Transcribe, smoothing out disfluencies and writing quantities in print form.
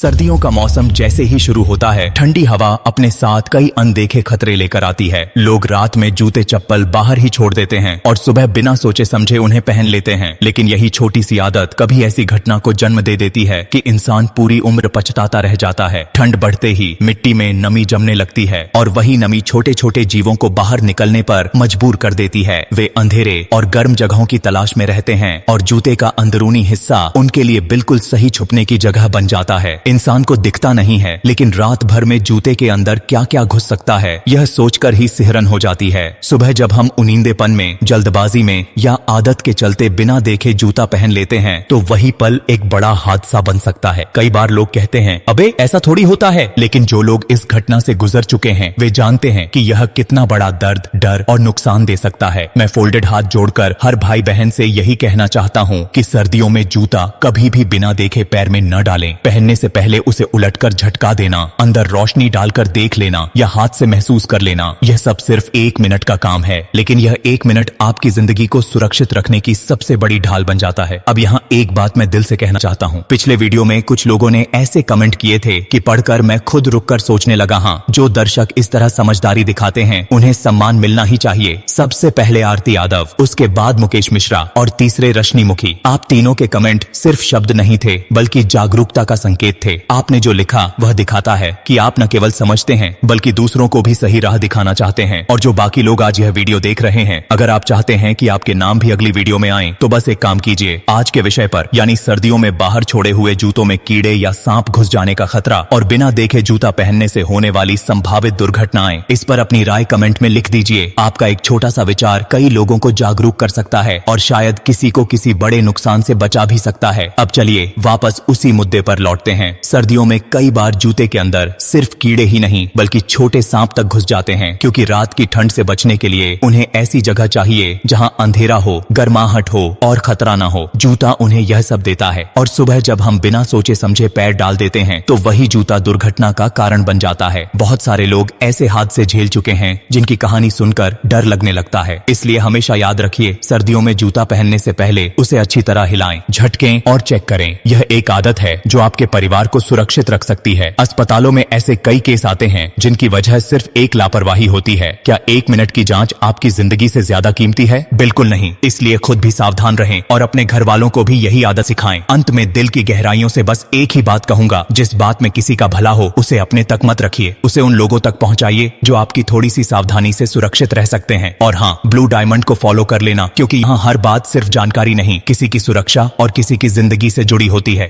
सर्दियों का मौसम जैसे ही शुरू होता है, ठंडी हवा अपने साथ कई अनदेखे खतरे लेकर आती है। लोग रात में जूते चप्पल बाहर ही छोड़ देते हैं और सुबह बिना सोचे समझे उन्हें पहन लेते हैं। लेकिन यही छोटी सी आदत कभी ऐसी घटना को जन्म दे देती है कि इंसान पूरी उम्र पछताता रह जाता है। ठंड बढ़ते ही मिट्टी में नमी जमने लगती है और वही नमी छोटे छोटे जीवों को बाहर निकलने पर मजबूर कर देती है। वे अंधेरे और गर्म जगहों की तलाश में रहते हैं और जूते का अंदरूनी हिस्सा उनके लिए बिल्कुल सही छुपने की जगह बन जाता है। इंसान को दिखता नहीं है, लेकिन रात भर में जूते के अंदर क्या क्या घुस सकता है, यह सोचकर ही सिहरन हो जाती है। सुबह जब हम उनींदेपन में, जल्दबाजी में या आदत के चलते बिना देखे जूता पहन लेते हैं तो वही पल एक बड़ा हादसा बन सकता है। कई बार लोग कहते हैं, अबे ऐसा थोड़ी होता है, लेकिन जो लोग इस घटना से गुजर चुके हैं वे जानते हैं कि यह कितना बड़ा दर्द, डर और नुकसान दे सकता है। मैं फोल्डेड हाथ जोड़कर हर भाई बहन से यही कहना चाहता हूँ कि सर्दियों में जूता कभी भी बिना देखे पैर में न डालें। पहनने से पहले उसे उलटकर झटका देना, अंदर रोशनी डालकर देख लेना या हाथ से महसूस कर लेना, यह सब सिर्फ 1 मिनट का काम है, लेकिन यह 1 मिनट आपकी जिंदगी को सुरक्षित रखने की सबसे बड़ी ढाल बन जाता है। अब यहाँ एक बात मैं दिल से कहना चाहता हूँ। पिछले वीडियो में कुछ लोगों ने ऐसे कमेंट किए थे कि पढ़कर मैं खुद रुककर सोचने लगा, हाँ, जो दर्शक इस तरह समझदारी दिखाते हैं उन्हें सम्मान मिलना ही चाहिए। सबसे पहले आरती यादव, उसके बाद मुकेश मिश्रा और तीसरे रश्मि मुखी। आप तीनों के कमेंट सिर्फ शब्द नहीं थे बल्कि जागरूकता का संकेत थे। आपने जो लिखा वह दिखाता है कि आप न केवल समझते हैं बल्कि दूसरों को भी सही राह दिखाना चाहते हैं। और जो बाकी लोग आज यह वीडियो देख रहे हैं, अगर आप चाहते हैं कि आपके नाम भी अगली वीडियो में आए तो बस एक काम कीजिए, आज के विषय पर यानी सर्दियों में बाहर छोड़े हुए जूतों में कीड़े या सांप घुस जाने का खतरा और बिना देखे जूता पहनने से होने वाली संभावित दुर्घटनाएं, इस पर अपनी राय कमेंट में लिख दीजिए। आपका एक छोटा सा विचार कई लोगों को जागरूक कर सकता है और शायद किसी को किसी बड़े नुकसान से बचा भी सकता है। अब चलिए वापस उसी मुद्दे पर लौटते हैं। सर्दियों में कई बार जूते के अंदर सिर्फ कीड़े ही नहीं बल्कि छोटे सांप तक घुस जाते हैं, क्योंकि रात की ठंड से बचने के लिए उन्हें ऐसी जगह चाहिए जहां अंधेरा हो, गर्माहट हो और खतरा ना हो। जूता उन्हें यह सब देता है और सुबह जब हम बिना सोचे समझे पैर डाल देते हैं तो वही जूता दुर्घटना का कारण बन जाता है। बहुत सारे लोग ऐसे हादसे झेल चुके हैं जिनकी कहानी सुनकर डर लगने लगता है। इसलिए हमेशा याद रखिए, सर्दियों में जूता पहनने से पहले उसे अच्छी तरह हिलाएं, झटकें और चेक करें। यह एक आदत है जो आपके परिवार को सुरक्षित रख सकती है। अस्पतालों में ऐसे कई केस आते हैं जिनकी वजह सिर्फ एक लापरवाही होती है। क्या 1 मिनट की जांच आपकी जिंदगी से ज्यादा कीमती है? बिल्कुल नहीं। इसलिए खुद भी सावधान रहें और अपने घर वालों को भी यही आदत सिखाएं। अंत में दिल की गहराइयों से बस एक ही बात कहूंगा, जिस बात में किसी का भला हो उसे अपने तक मत रखिए, उसे उन लोगों तक पहुंचाइए जो आपकी थोड़ी सी सावधानी से सुरक्षित रह सकते हैं। और हाँ, ब्लू डायमंड को फॉलो कर लेना, क्योंकि यहाँ हर बात सिर्फ जानकारी नहीं, किसी की सुरक्षा और किसी की जिंदगी से जुड़ी होती है।